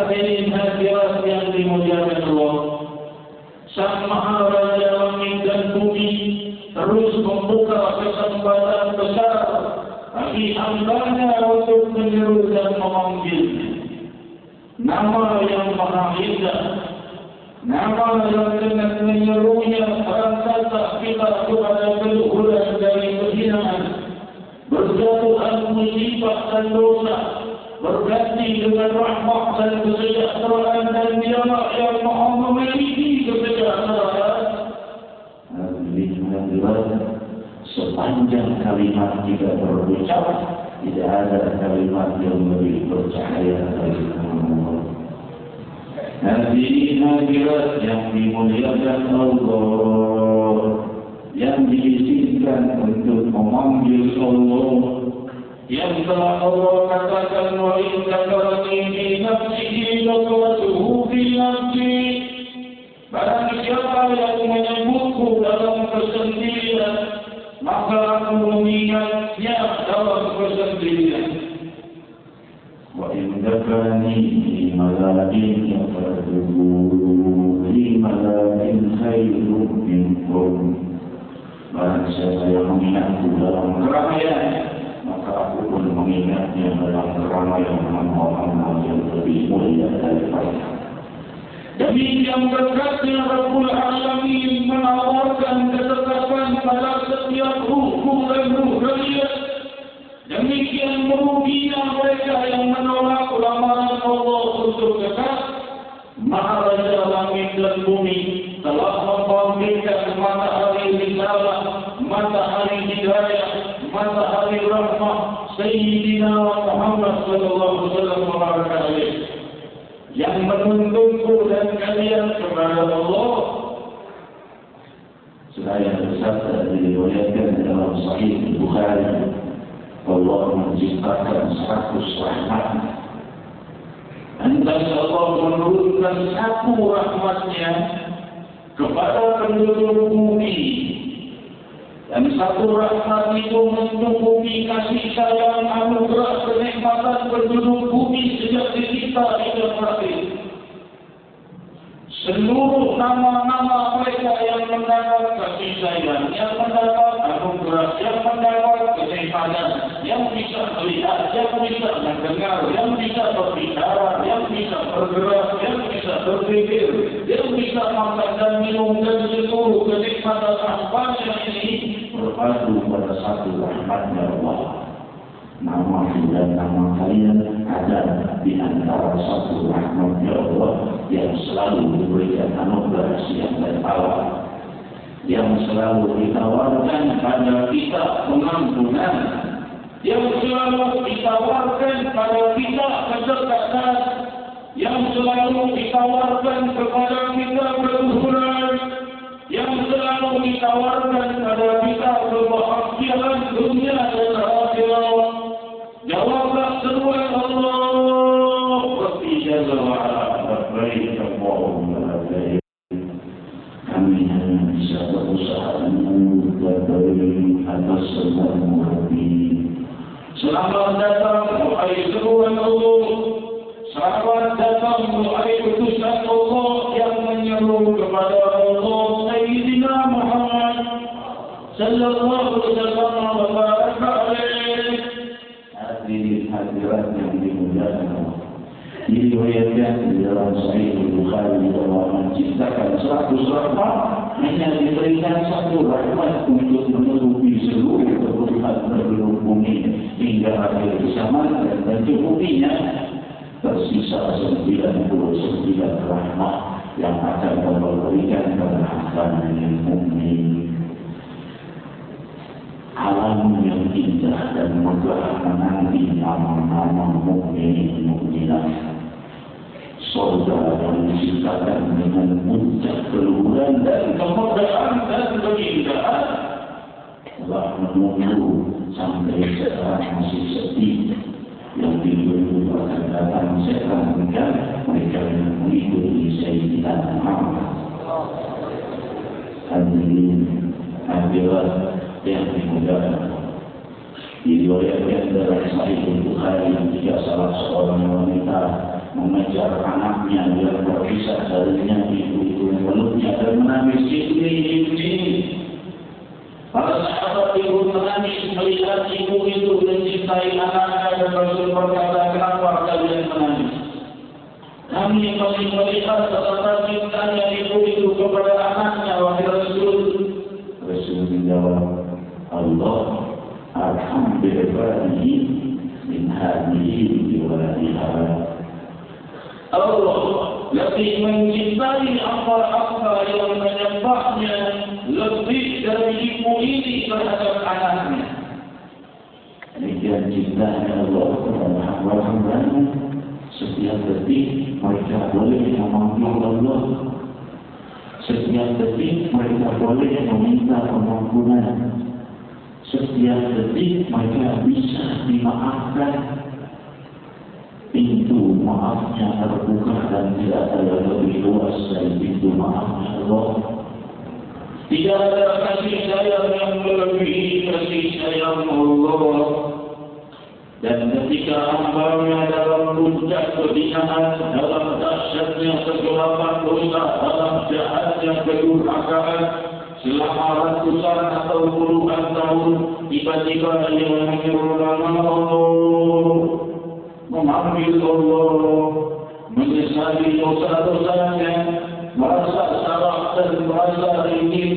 Hadirin hadirat yang dimuliakan Allah, Sang Maha Raja langit dan bumi terus membuka kesempatan besar bagi hamba-Nya untuk menyeru dan memanggil. Nama yang Maha Indah, nama yang dengan menyerunya terangkat kita kepada keluhuran dari kehinaan, berjatuhan musibah dan dosa, berganti dengan rahmat dan kesejahteraan dan Dialah yang Maha memiliki kesejahteraan. Sepanjang kalimat tidak berucap, tidak ada kalimat yang lebih bercahaya dari Allah. Hadirin hadirat yang dimuliakan Allah, yang diizinkan untuk memanggil Allah, yang telah Allah katakan wa in dzakarani fi nafsihi dzakartuhu fi nafsi. Barang siapa yang menyebutku dalam kesendirian, maka aku mengingatnya dalam kesendirian. Wa in dzakarani fi malakin dzakartuhu fi malakin khairun minkum. Barang siapa yang mengingatku dalam keramaian, maka aku pun mengingatnya dalam keramaian orang-orang yang lebih mulia daripada. Demikian berkatnya Rabbul Alamin menawarkan ketetapan pada setiap hukum dan ruhiyat. Demikian meruginya mereka yang menolak lamaran Allah untuk dekat. Maha Raja langit dan bumi telah membangkitkan matahari risalah, matahari hidayah, matahari rahmah Sayyidina Muhammad sallallahu alaihi wasallam yang menuntunku dan kalian kepada Allah. Saya bersabda diriwayatkan dalam Sahih Bukhari, Allah menciptakan 100 rahmat. Lantas Allah menurunkan satu rahmatnya kepada penduduk bumi. Dan satu rahmat itu mencukupi kasih sayang anugerah kenikmatan penduduk bumi sejak dicipta hingga mati. Seluruh nama-nama mereka yang mendapat kasih sayang, yang mendapat anugerah, yang mendapat kenikmatan, yang bisa melihat, yang bisa mendengar, yang bisa berbicara, yang bisa bergerak, yang bisa berpikir, yang bisa makan dan minum, dan seluruh kenikmatan apa-apa ini berpadu pada satu rahmatnya Allah. Nama dan nama kalian ada di antara satu rahmatnya Allah yang selalu diberikan anugerah siang dan malam, yang selalu ditawarkan pada kita pengampunan, yang selalu ditawarkan pada kita kedekatan, yang selalu ditawarkan kepada kita keluhuran, yang selalu ditawarkan pada kita kebahagiaan dunia dan akhirat. Jawablah seruan Allah, Rabbi Jalla wa'ala, labbaik Allahumma labbaik. Kami hanya bisa berusaha memberi atas semua Rabbi. Selamat datang wahai seruan Allah, selamat datang wahai utusan Allah yang menyeru kepada Allah Sayyidina Muhammad sallallahu alaihi wasallam. Hadirin hadirat yang dimuliakan Allah, diriwayatkan di dalam Sahih Bukhari bahwa menciptakan 100 rahmat hanya diberikan satu rahmat untuk menutupi seluruh kebutuhan penduduk bumi hingga akhir zaman, dan mencukupinya tersisa 99 rahmat yang akan memberikan kepada hamba yang mukmin. Alam yang indah dan megah menanti nama-nama mukmin mukminat. Surga yang diciptakan dengan puncak keluhuran dan kemegahan dan keindahan telah menunggu sampai sekarang masih sepi. Yang diberi akan datang sekarang mereka yang mengikuti Sayyidina Muhammad. Hadirin hadirat yang dimuliakan, diriwayatkan dalam Sahih Bukhari jika salah seorang wanita mengejar anaknya yang berpisah darinya, ibu-ibu yang meluknya dan menangis ini. Para sahabat ibu menangis melihat ibu itu mencintai anaknya dan Rasul berkata, kenapa kalian menangis? Kami masih melihat betapa cintanya ibu itu kepada anaknya, wahai Rasul. Rasul menjawab, Allah arham bi ibadihi min hadhihi waladiha. Allah lebih mencintai apa yang menyembahnya lebih dari ibu ini terhadap anaknya. Demikian cintanya Allah kepada hamba-hambanya. Setiap detik mereka boleh memanggil Allah. Setiap detik mereka boleh meminta pengampunan. Setiap detik mereka bisa dimaafkan. Pintu maafnya terbuka dan tidak ada lebih luas dari pintu maafnya Allah. Tidak ada kasih sayang yang melebihi kasih sayang Allah. Dan ketika hambanya dalam puncak kehinaan, dalam dahsyatnya kegelapan dosa, dalam jahatnya kedurhakaan, selama ratusan atau puluhan tahun, tiba-tiba ia menyeru nama Allah, mengambil Allah, menyesali dosa-dosanya, merasa salah dan merasa ingin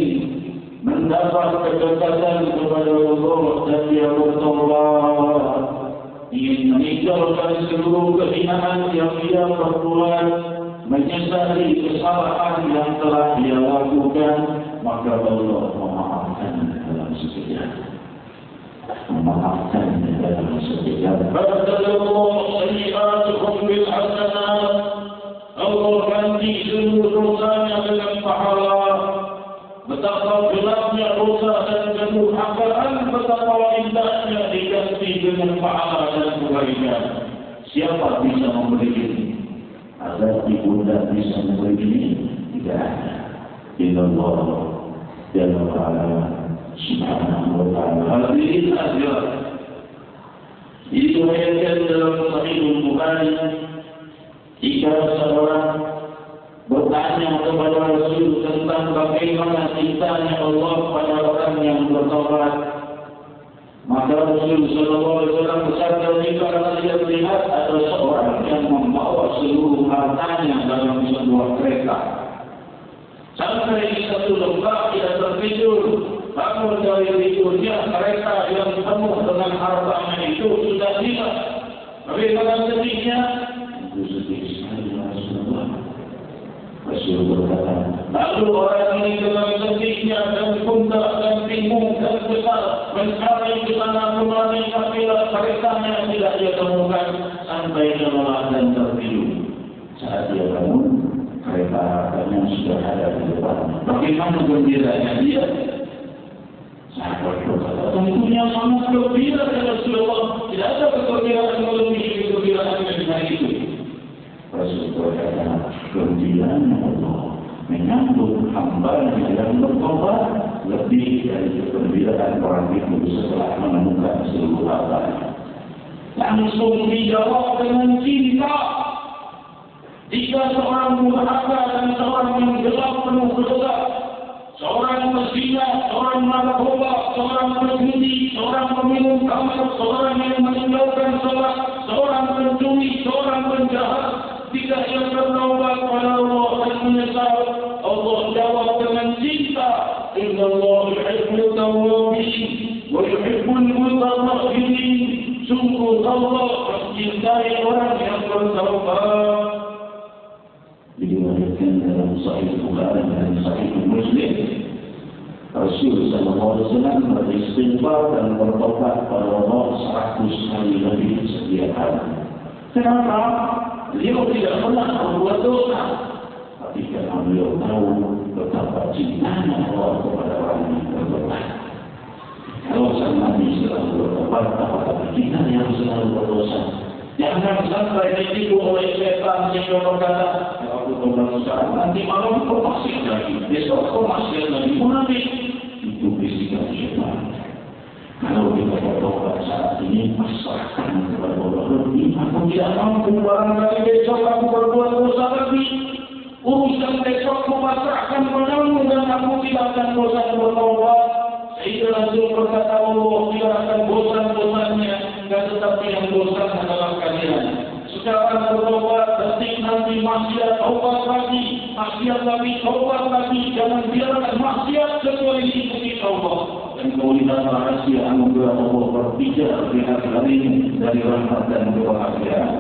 mendapat kedekatan kepada Allah, dan dia bertobat, ingin meninggalkan seluruh kehinaan yang dia perbuat, menyesali kesalahan yang telah dia lakukan, maka Allah memaafkan dalam sekejap. Memaafkan dalam sekejap. Badalullah sayyi'atuhum bil hasanat. Allah ganti seluruh dosanya dengan pahala. Betapa gelapnya dosa dan kedurhakaan, betapa indahnya diganti dengan pahala dan kebaikan. Siapa bisa memberi ini? Ada ibunda bisa memberi ini? Tidak ada. Illallah Jalla wa'ala Subhanahu wa ta'ala. Hadirin hadirat, diriwayatkan dalam Sahih Bukhari, jika seorang bertanya kepada Rasul tentang bagaimana cintanya Allah pada orang yang bertobat, maka Rasul sallallahu alaihi wasallam bersabda, jika kalian melihat ada seorang yang membawa seluruh hartanya dalam sebuah kereta, sampai satu lembah tidak tertidur, bangun dari tidurnya, kereta yang penuh dengan hartanya itu sudah hilang. Bagaimana sedihnya? Itu sedih sekali Rasulullah. Rasul berkata, lalu orang ini dengan sedihnya dan gundah dan bingung dan besar mencari ke sana kemari, tapi keretanya tidak dia temukan, sampai lelah dan tertidur. Saat dia bangun, kereta hartanya sudah ada di depan. Bagaimana gembiranya dia? Sahabat berkata, tentunya sangat gembira ya Rasulullah. Tidak ada kegembiraan melebihi kegembiraan dengan itu. Rasul berkata, gembiranya Allah menyambut hamba yang bertobat lebih dari kegembiraan orang itu setelah menemukan seluruh hartanya. Langsung dijawab dengan cinta. Jika seorang durhaka dan seorang yang gelap penuh dosa, seorang pezina, seorang narkoba, seorang penjudi, seorang peminum khamr, seorang yang meninggalkan salat, seorang pencuri, seorang penjahat, jika ia bertaubat kepada Allah dan menyesal, Allah jawab dengan cinta, Inna Allah yuhibbul tawwabin wa yuhibbul mutatahhirin. Sungguh Allah mencintai orang yang bertaubat. Diriwayatkan dalam Sahih Bukhari dan Sahih Muslim, Rasul sallallahu alaihi wasallam beristighfar dan bertobat kepada Allah 100 kali lebih setiap hari. Kenapa? Beliau tidak pernah membuat dosa, tapi karena beliau tahu betapa cintanya Allah kepada orang yang bertobat. Kalau sang Nabi selalu bertobat, apakah kita yang selalu berdosa? Jangan sampai ditipu oleh setan yang berkata, aku berdosa, nanti malam kau maksiat lagi, besok kau maksiat lagi, munafik. Itu bisikan setan. Kalau kita bertobat saat ini, pasrahkan kepada Allah lebih. Aku tidak mampu, barangkali besok aku berbuat dosa lagi. Urusan besok aku pasrahkan padamu dan aku tidak akan bosan bertobat. Sehingga Rasul berkata, Allah tidak akan bosan-bosannya, dan tetapi yang bosan adalah kalian. Sekarang bertobat, detik nanti maksiat, tobat lagi, maksiat lagi, tobat lagi. Jangan biarkan maksiat kecuali diikuti Allah. Dan kemudian rahasia anugerah Allah berpijak di hari ini dari rahmat dan kebahagiaan.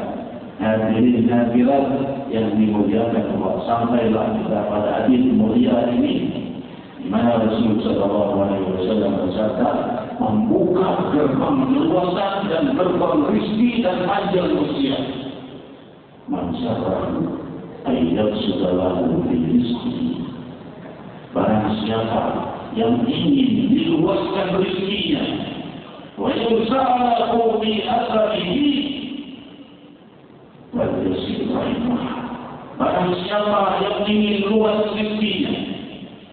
Hadirin hadirat yang dimuliakan Allah, sampailah kita pada hadis mulia ini, di mana Rasulullah SAW bersabda, membuka gerbang keluasan dan gerbang rezeki dan panjang usia. Mansarahu ayat sudalahu fi rizki. Barang siapa yang ingin diluaskan rezekinya, wa yusa'alahu bi atharihi, barang siapa yang ingin luas rezekinya,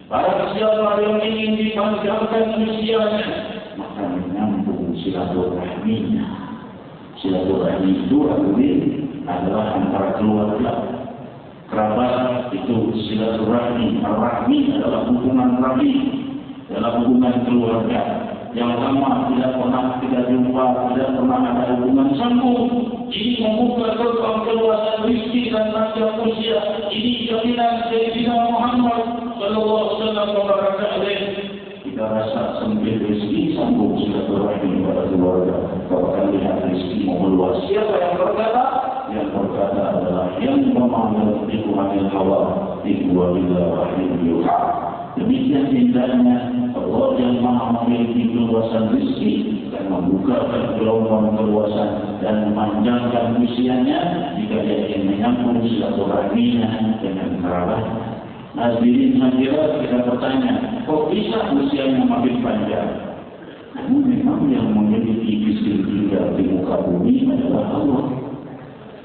barang siapa yang ingin dipanjangkan usianya, maka menyambung silaturahminya. Silaturahmi itu adalah antara keluarga. Kerabat itu silaturahmi. Rahmi adalah hubungan rahmi, adalah hubungan keluarga. Yang lama tidak pernah kita jumpa, tidak pernah ada hubungan sambung. Ini membuka gerbang keluasan rezeki dan panjang usia. Ini jaminan Sayyidina Muhammad sallallahu alaihi wasallam. Kita rasa sempit rezeki, sambung silaturahmi kepada keluarga. Kalau lihat rezeki mau meluas, siapa yang berkata? Yang berkata adalah yang memanggil Tuhan hawa itu wabillah wahidiyuha. Demikian indahnya Allah yang maha memiliki keluasan rezeki dan membukakan gelombang keluasan dan memanjangkan usianya jika dia ingin menyambung silaturahminya dengan kerabat. Hadirin hadirat, kita bertanya, kok bisa usianya makin panjang? Namun memang yang memiliki izin tinggal di muka bumi adalah Allah.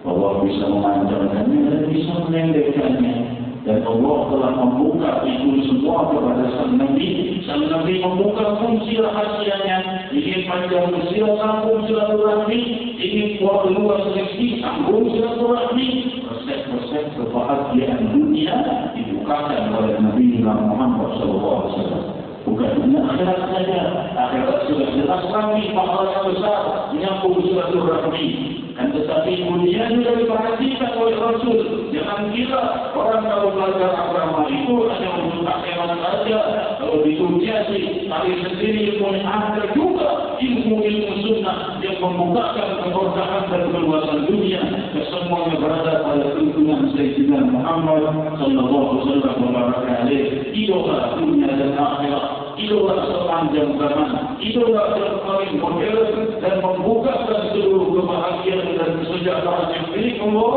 Allah bisa memanjangkannya dan bisa menendekkannya. Dan Allah telah membuka itu semua kepada sang Nabi. Sang Nabi membuka fungsi rahasianya. Ingin panjang usia, sambung silaturahmi. Ingin luas rezeki, sambung silaturahmi. Resep-resep kebahagiaan dunia dibukakan oleh Nabi Muhammad SAW. Bukan hanya akhirat saja. Akhirat sudah jelas lagi pahala yang besar menyambung silaturahmi. Dan tetapi dunia juga diperhatikan oleh Rasul. Jangan kira orang kalau belajar agama itu hanya untuk akhirat saja. Kalau di dunia sih cari sendiri pun ada juga ilmu-ilmu sunnah yang membukakan keberkahan dan keluasan dunia. Kesemuanya berada pada tuntunan Sayyidina Muhammad sallallahu alaihi wasallam. Idola dunia dan akhirat, idola sepanjang zaman, idola yang paling modern dan membukakan seluruh kebahagiaan dan kesejahteraan yang milik Allah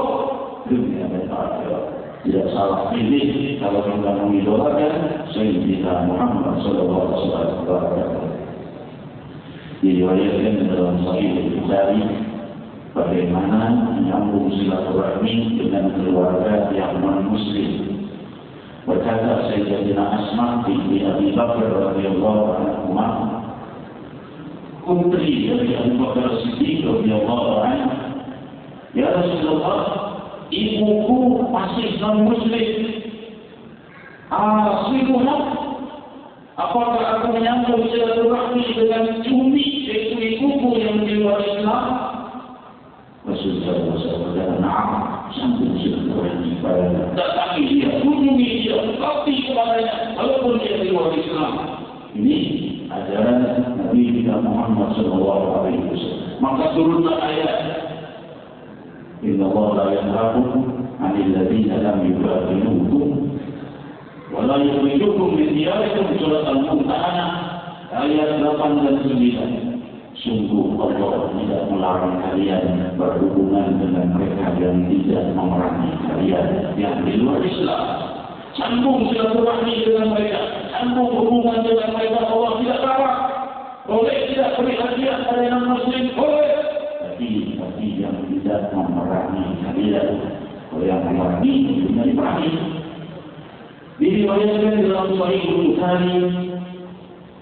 dunia dan akhirat. Tidak salah pilih kalau kita mengidolakan Sayyidina Muhammad sallallahu alaihi wasallam. Diriwayatkan dalam Sahih Bukhari bagaimana menyambung silaturahmi dengan keluarga yang non-muslim. Berkata Sayyidina Asma binti Abi Bakar radhiyallahu anhu, putri dari Abu Bakar Siddiq radhiyallahu anhu, ya Rasulullah, ibuku masih non-muslim. Aslimuha, apakah aku menyambung silaturahmi dengan cumi, yaitu ibuku yang di luar Islam? Rasulullah SAW, "Na'am, sambung silaturahmi pada datangi dia, kunjungi dia, bakti kepadanya, walaupun dia di luar Islam." Ini ajaran Nabi kita Muhammad SAW. Maka turunlah ayat, Inna Allah la yanhakum 'anil ladzina lam yuqatilukum wa la yukhrijukum min diyarikum, surat Al-Mumtahanah ayat 8 dan 9. Sungguh Allah tidak melarang kalian berhubungan dengan mereka yang tidak memerangi kalian yang di luar Islam. Sambung silaturahmi dengan mereka, sambung hubungan dengan mereka. Allah tidak larang. Boleh tidak beri hadiah pada non-muslim, boleh. Tapi yang tidak memerangi kalian, kalau yang memerangi tidak diperangi. Diriwayatkan dalam Sahih Bukhari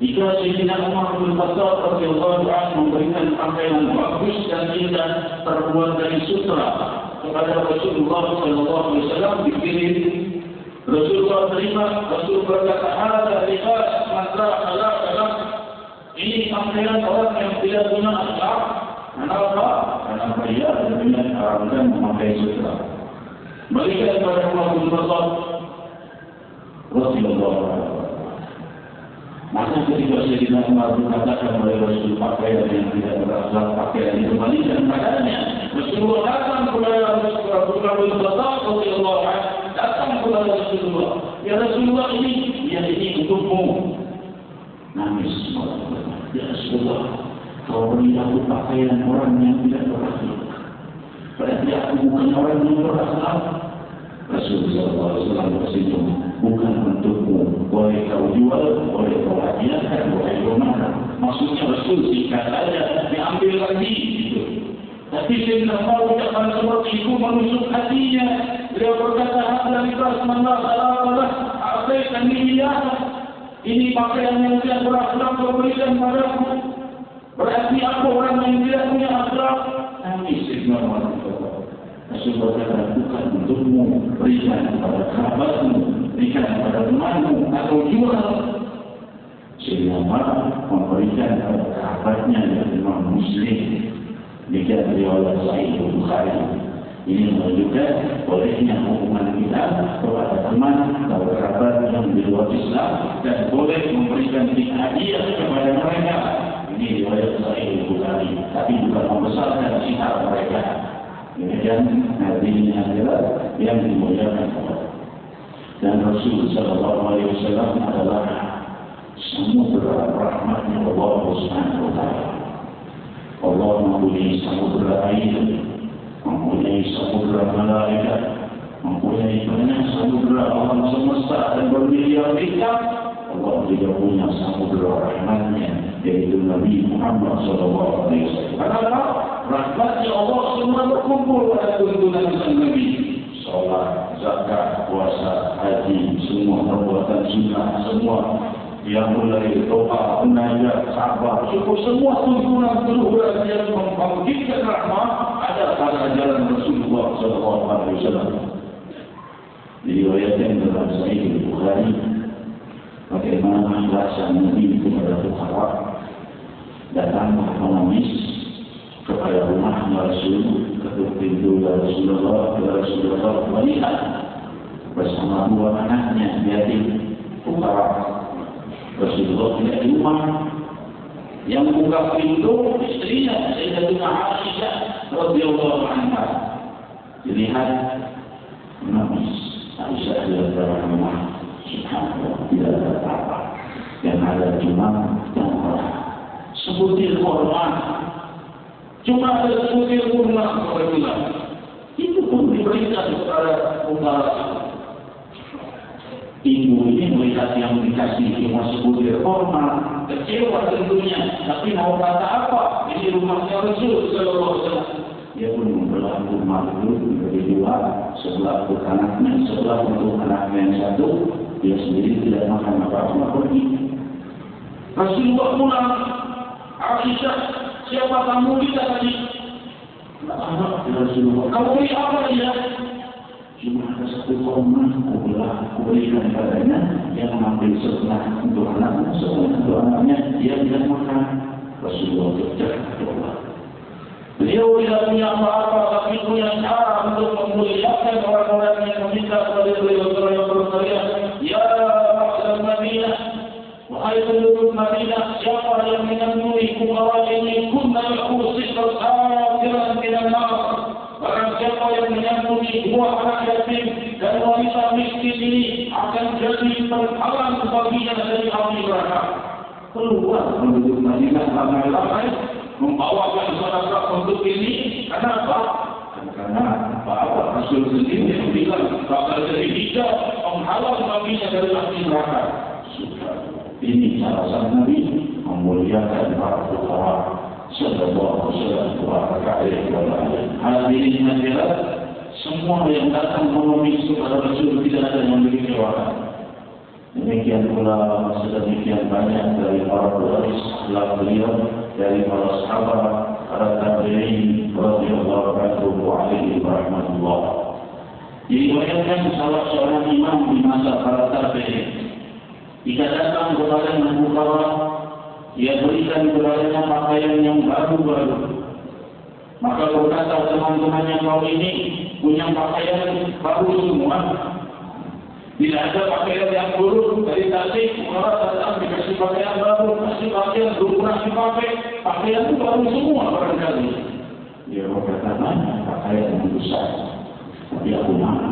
Jika Sayyidina Umar bin Khattab radhiyallahu anhu memberikan pakaian bagus dan indah terbuat dari sutra kepada Rasulullah sallallahu alaihi wasallam dikirim, Rasulullah terima. Rasul berkata, "Hada libas man la khalaqa lahu." Ini pakaian orang yang tidak punya akhlak. Kenapa? Karena dia dengan haramkan memakai sutra. Berikan kepada Umar bin Khattab radhiyallahu anhu. Maka ketika Sayyidina Umar mengatakan oleh Rasul pakaian yang tidak berakhlak, pakaian yang dikembalikan padanya, Rasulullah datang kepada Rasulullah bin Khattab radhiyallahu anhu, datang kepada Rasulullah. Ya Rasulullah, ini untukmu. Nangis malah. Ya Rasulullah, kau beri aku pakaian orang yang tidak berakhlak. Berarti aku bukan orang yang berakhlak. Rasulullah SAW bersenyum, bukan untukmu, boleh kau jual, boleh kau hadiahkan, boleh kau marah. Maksudnya Rasul singkat saja, diambil lagi gitu. Tapi Sayyidina Umar ucapan seperti itu menusuk hatinya. Beliau berkata, "Hadza libas man la khalaqa lahu, a'taitan iyah." Ini pakaian yang tidak berakhlak kau berikan padaku. Berarti aku orang yang tidak punya akhlak. Nangis Sayyidina Umar. Rasulullah kata, bukan untukmu, berikan kepada kerabatmu, berikan kepada temanmu, atau jual. Sayyidina Umar memberikan kepada kerabatnya yang memang Muslim. Demikian riwayat Sahih Bukhari. Ini menunjukkan bolehnya hubungan kita kepada teman atau kerabat yang di luar Islam, dan boleh memberikan hadiah kepada mereka. Ini riwayat Sahih Bukhari, tapi bukan membesarkan sikap mereka. Demikian hadirin hadirat yang dimuliakan Allah. Dan Rasul sallallahu alaihi wasallam adalah samudra rahmatnya Allah Subhanahu wa taala. Allah mempunyai samudra air, mempunyai samudra malaikat, mempunyai banyak samudra alam semesta dan bermiliar bintang. Allah juga punya samudra rahmatnya, yaitu Nabi Muhammad sallallahu alaihi wasallam. Kenapa? Rahmatnya Allah semua berkumpul pada tuntunan sang Nabi. Salat, zakat, puasa, haji, semua perbuatan sunnah, semua yang mulai doa, munajat, sabar, syukur, semua tuntunan seluruh yang membangkitkan rahmat ada pada jalan Rasulullah sallallahu alaihi wasallam. Diriwayatkan dalam Sahih Bukhari bagaimana bahasa Nabi kepada Bukhara, datang menangis kepada rumah Rasul, ketuk pintu Rasulullah melihat bersama dua anaknya yatim Bukhara. Rasulullah tidak di rumah. Yang buka pintu istrinya Sayyidatuna Aisyah radhiyallahu anha. Dilihat menangis. Aisyah dalam rumah, subhanallah, tidak ada apa-apa. Yang ada cuma tangan sebutir hormat. Cuma ada sebutir kurma kebetulan. Itu pun diberikan kepada Umar. Ibu ini melihat yang dikasih cuma sebutir kurma, kecewa tentunya. Tapi mau kata apa? Ini rumahnya Rasul sallallahu alaihi wasallam. Dia pun membelah kurma itu menjadi dua, sebelah untuk anaknya, sebelah untuk anaknya yang satu. Dia sendiri tidak makan apa-apa, pergi. Rasulullah pulang. Aisyah, siapa kamu kita tadi? Anak Rasulullah. Kamu beri apa dia? Cuma ada satu kurma, aku berikan padanya. Dia mengambil sebelah untuk anaknya, sebelah untuk anaknya. Dia tidak makan. Rasulullah tercakap. Beliau tidak punya apa-apa, tapi punya cara untuk memuliakan orang-orang yang meminta kepada beliau berteriak, "Ya Rasul Madinah, wahai penduduk Madinah, siapa yang menemui kumawal ini, kunna lahu sitra safiran minan nar." Barang siapa yang menyambungi dua anak yatim dan wanita miskin ini akan jadi penghalang baginya dari api neraka. Keluar penduduk Madinah ramai-ramai membawakan sedekah untuk ini. Kenapa? Karena Bapak Rasul sendiri yang bilang bakal jadi hijab penghalang baginya dari api neraka. Ini cara sang Nabi memuliakan para fuqara. Sallallahu alaihi wasallam. Hadirin hadirat, semua yang datang memenuhi kepada Rasul tidak ada yang dikecewakan. Demikian pula sedemikian banyak dari para pewaris setelah beliau, dari para sahabat, para tabi'in radhiyallahu anhum wa alaihi rahmatullah. Diriwayatkan salah seorang imam di masa para tabi'in, jika datang kepada Abu Bakar, ia berikan kepadanya pakaian yang baru-baru. Maka berkata teman-temannya, kau ini punya pakaian baru semua. Bila ada pakaian yang buruk dari tasik, orang datang dikasih pakaian baru, kasih pakaian belum pernah dipakai, pakaian itu baru semua barangkali. Dia berkata, mana pakaian yang besar? Tapi aku mahu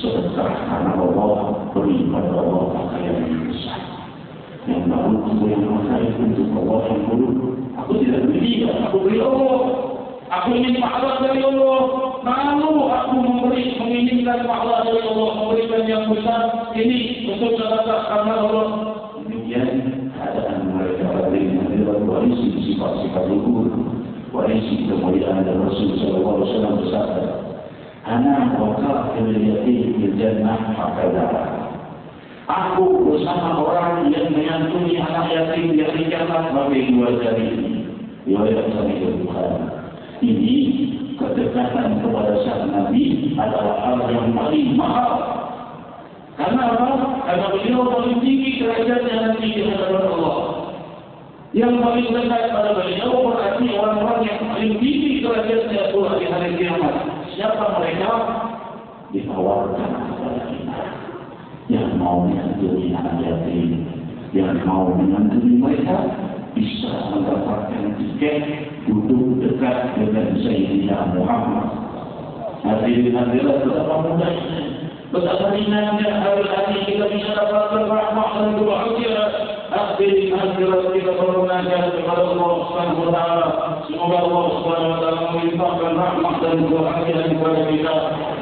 sedekah karena Allah beri pada Allah pakaian yang besar. Yang baru aku yang pakai untuk Allah yang buruk. Aku tidak beli, aku beli Allah. Aku ingin pahala dari Allah. Lalu aku menginginkan pahala dari Allah, memberikan yang besar ini untuk sedekah karena Allah. Demikian keadaan mereka berdiri dengan warisi sifat-sifat luhur, warisi kemuliaan dan Rasul sallallahu alaihi wasallam bersabda, "Ana waqa'tu al-yatim fil jannah hakadah." Aku bersama orang yang menyantuni anak yatim yang di jannah bagi dua jari ini. Riwayat Sahih Bukhari. Ini kedekatan kepada sang Nabi adalah hal yang paling mahal. Karena apa? Karena beliau paling tinggi derajatnya nanti di hadapan Allah. Yang paling dekat pada beliau berarti orang-orang yang paling tinggi derajatnya pula di hari kiamat. Siapa mereka? Ditawarkan kepada kita. Yang mau menyantuni anak yatim, yang mau menyantuni mereka, bisa mendapatkan tiket duduk dekat dengan Sayyidina Muhammad. Hadirin hadirat betapa mudahnya, betapa ringannya hari-hari kita bisa dapatkan rahmat dan kebahagiaan. Hadirin hadirat kita bermunajat kepada Allah Subhanahu wa taala. Semoga Allah Subhanahu wa taala melimpahkan rahmat dan kebahagiaan kepada kita.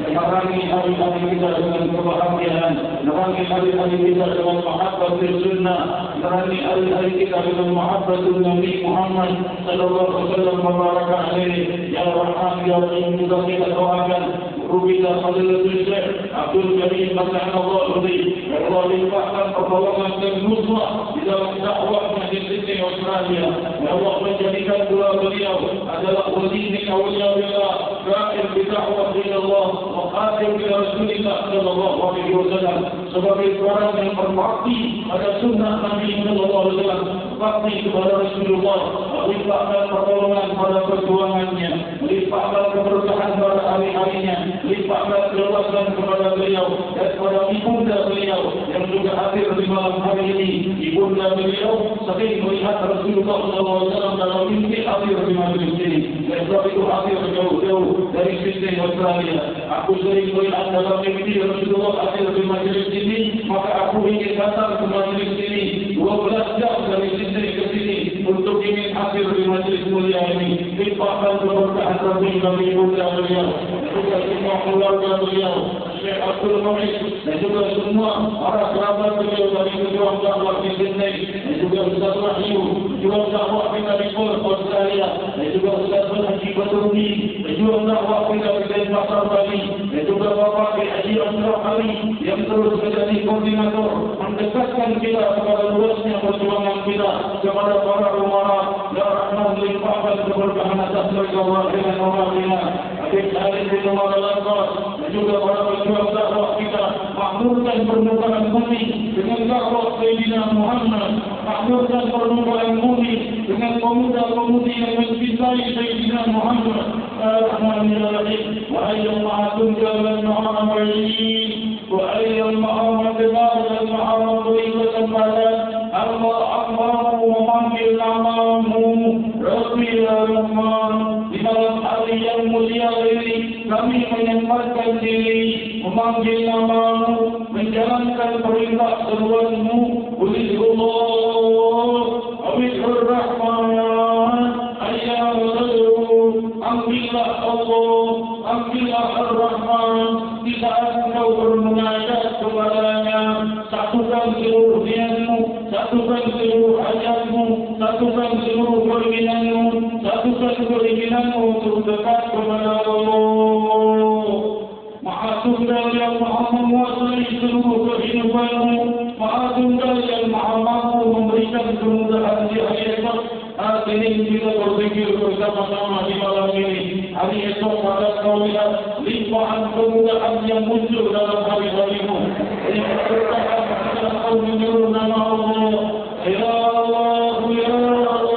Menerangi hari-hari kita dengan kebahagiaan, menerangi hari-hari kita dengan mahabbatul sunnah, menerangi hari-hari kita dengan mahabbatul Nabi Muhammad sallallahu alaihi wasallam wa baraka alaihi. Ya Rahman ya Rahim, juga kita doakan Rubina Fadilatul Syekh Abdul Karim Masyahallah Rudi, Allah limpahkan pertolongan dan nusrah di dalam dakwahnya di Sydney, Australia. Ya Allah, menjadikan dua beliau adalah wali min awliyaillah, ra'il bi dakwah Allah wa qadir bi Rasulillah sallallahu alaihi wasallam, sebagai orang yang berbakti pada sunnah Nabi sallallahu alaihi wasallam, bakti kepada Rasulullah, limpahkan pertolongan pada perjuangannya, limpahkan keberkahan pada hari-harinya, limpahkan keluasan kepada beliau dan kepada ibunda beliau yang juga hadir di malam hari ini. Ibunda beliau sering melihat Rasulullah SAW dalam mimpi hadir di majlis ini. Dan sebab itu hadir jauh-jauh dari Sydney, Australia. Aku sering melihat dalam mimpi Rasulullah hadir di majlis ini, maka aku ingin datang ke majlis ini 12 jam dari Sydney ke sini untuk ingin hadir di majlis mulia ini. Limpahkan keberkahan Rasul dan ibunda beliau, juga semua keluarga beliau, Syekh Abdul Hamid, dan juga semua para kerabat beliau dari pejuang dakwah di Sydney, dan juga Ustaz Wahyu, pejuang dakwah kita di Perth, Australia, dan juga Ustaz Haji Badrudi, pejuang dakwah kita di Denpasar, Bali, dan juga Bapak Haji Ashraf Ali yang terus menjadi koordinator mendekatkan kita kepada luasnya perjuangan kita kepada para umara. Ya Rahman, limpahkan keberkahan atas mereka dengan Allah. Habib Khalid bin Umar Al-Ansar dan juga para pejuang dakwah kita, makmurkan permukaan bumi dengan dakwah Sayyidina Muhammad, makmurkan permukaan bumi dengan pemuda-pemudi yang mencintai Sayyidina Muhammad. Ar-Rahman Ar-Rahim, wa ayyam ma'atum jalan ma'am wa'in, wa ayyam ma'am adbar dan ma'am berikatan badan, Allah Akbar memanggil namamu, Rabbi Ar-Rahman. Di malam hari yang mulia ini kami menyempatkan diri memanggil namamu, menjalankan perintah seruanmu. Ulillah Abidhur Rahman Ayyamul, ambillah Allah, ambillah Ar-Rahman. Di saat engkau bermunajat kepadanya, satukan seluruh niatmu, satukan seluruh hajatmu, satukan seluruh keinginanmu, satukan keinginanmu untuk dekat kepada Allah. Maha Tunggal yang Maha menguasai seluruh kehidupanmu, Maha Tunggal yang Maha mampu memberikan kemudahan di hari esok. Hari ini kita berpikir bersama-sama di malam ini. Hari esok pada kau lihat limpahan kemudahan yang muncul dalam hari-harimu. Limpahan kemudahan kau menyuruh nama Allah. Ya Allah, Ya Allah.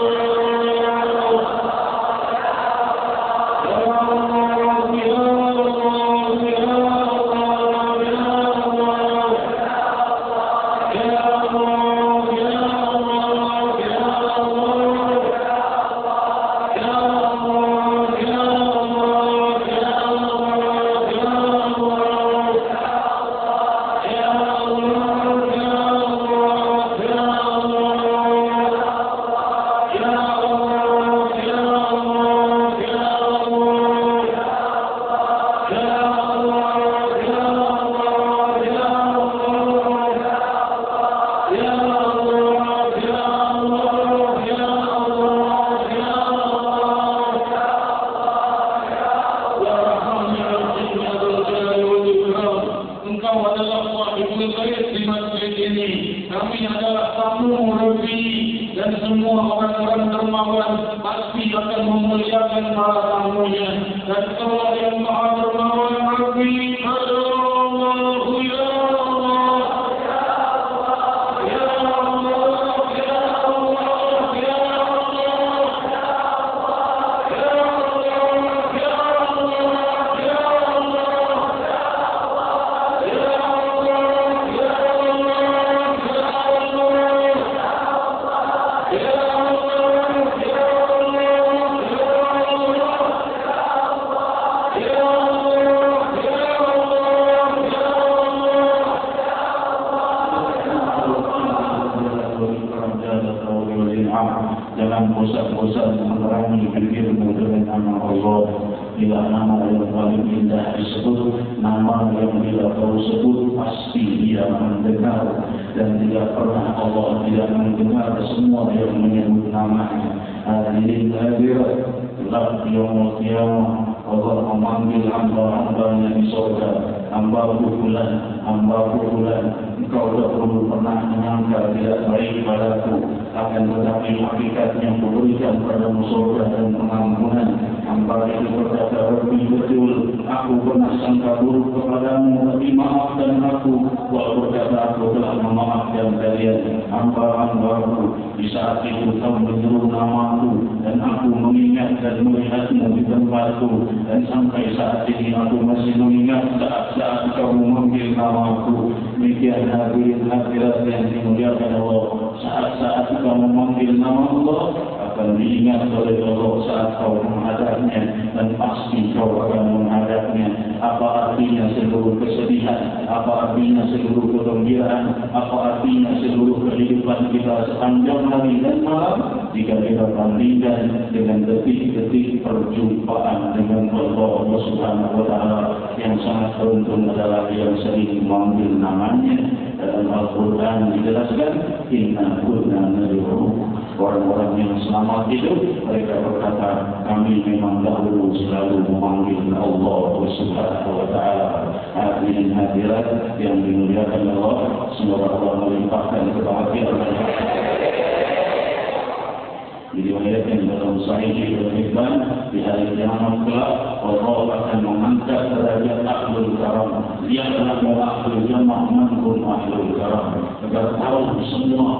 Jangan bosan-bosan menerangi fikirmu dengan nama Allah. Bila nama yang paling indah disebut, nama yang bila kau sebut pasti dia mendengar. Dan tidak pernah Allah tidak mendengar semua yang menyebut namanya. Hadirin hadirat, kelak yaumul qiyamah Allah memanggil hamba-hambanya di surga. Hamba-Ku fulan, engkau dahulu pernah menyangka tidak baik padaku, akan tetapi hakikatnya kuberikan padamu surga dan pengampunan. Hamba itu berkata, Rabbi betul, aku pernah sangka buruk kepadamu, tapi maafkan aku. Wah, berkata, aku telah memaafkan kalian. Hamba-hambaku, di saat itu kau menyeru namaku, dan aku mengingat dan melihatmu di tempatku. Dan sampai saat ini aku masih mengingat saat kau memanggil namaku. Demikian hadirin hadirat yang dimuliakan Allah. Saat-saat kau memanggil nama Allah akan diingat oleh Allah saat kau menghadapnya, dan pasti kau akan menghadapnya. Apa artinya seluruh kesedihan? Apa artinya seluruh kegembiraan? Apa artinya seluruh kehidupan kita sepanjang hari dan malam jika kita bandingkan dengan detik-detik perjumpaan dengan Allah Subhanahu wa Ta'ala yang sangat beruntung adalah yang sering memanggil namanya. Dalam Al-Quran dijelaskan, Inna kunna nad'u. Orang-orang yang selamat itu mereka berkata, kami memang dahulu selalu memanggil Allah Subhanahu wa Ta'ala. Hadirin hadirat yang dimuliakan Allah, semoga Allah melimpahkan kebahagiaan. Diriwayatkan dalam Sahih Al-Hibban, di hari kiamat kelak Allah akan mengangkat derajat ahlul karam. Dia adalah ahlul jamaah manhum ahlul karam. Agar tahu semua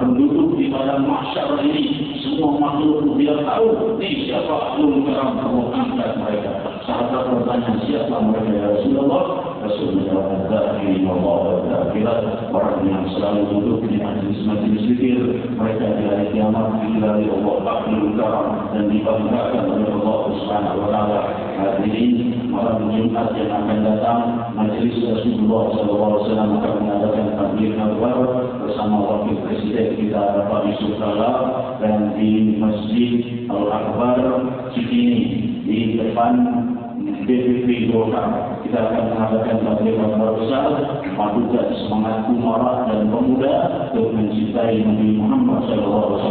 penduduk di padang mahsyar ini, semua makhluk dia tahu ni siapa ahlul karam. Allah angkat mereka. Sahabat bertanya, siapa mereka ya Rasulullah? Rasulullah al-Zahiri wa al-Zahirat, orang yang selalu duduk di majlis-majlis zikir. Mereka di hari kiamat digelari Allah ahlul karam dan dibanggakan oleh Allah Subhanahu wa Ta'ala. Hadirin, malam Jumat yang akan datang, majlis Rasulullah SAW akan mengadakan takbir akbar bersama Wakil Presiden kita Pak Yusuf Kala, dan di Masjid Al-Akbar Cikini di depan BPP Golkar kita akan mengadakan takbir akbar besar, memadukan semangat umarah dan pemuda untuk mencintai Nabi Muhammad SAW.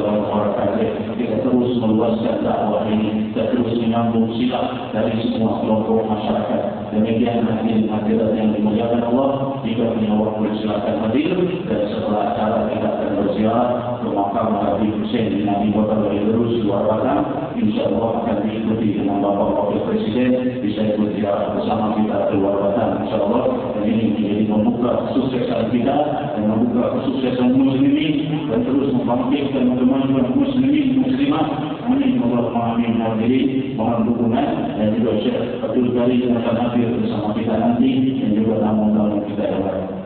Kita terus meluaskan dakwah ini, kita terus menyambung silap dari semua kelompok masyarakat. Demikian hadirat yang dimuliakan Allah, jika punya waktu silakan hadir, dan setelah acara kita akan berziarah ke makam Habib Hussein bin Abi Bakar Al-Idrus luar Batang. InsyaAllah akan diikuti dengan Bapak Wakil Presiden, bisa ikut ziarah bersama kita keluar Batang. InsyaAllah, dan ini menjadi membuka kesuksesan kita dan membuka kesuksesan muslimin dan terus membangkitkan kemajuan muslimin muslimah. Amin. Allahumma amin. Hadirin, mohon dukungan dan juga Syekh Abdul Karim akan hadir bersama kita nanti dan juga tamu-tamu kita yang lain.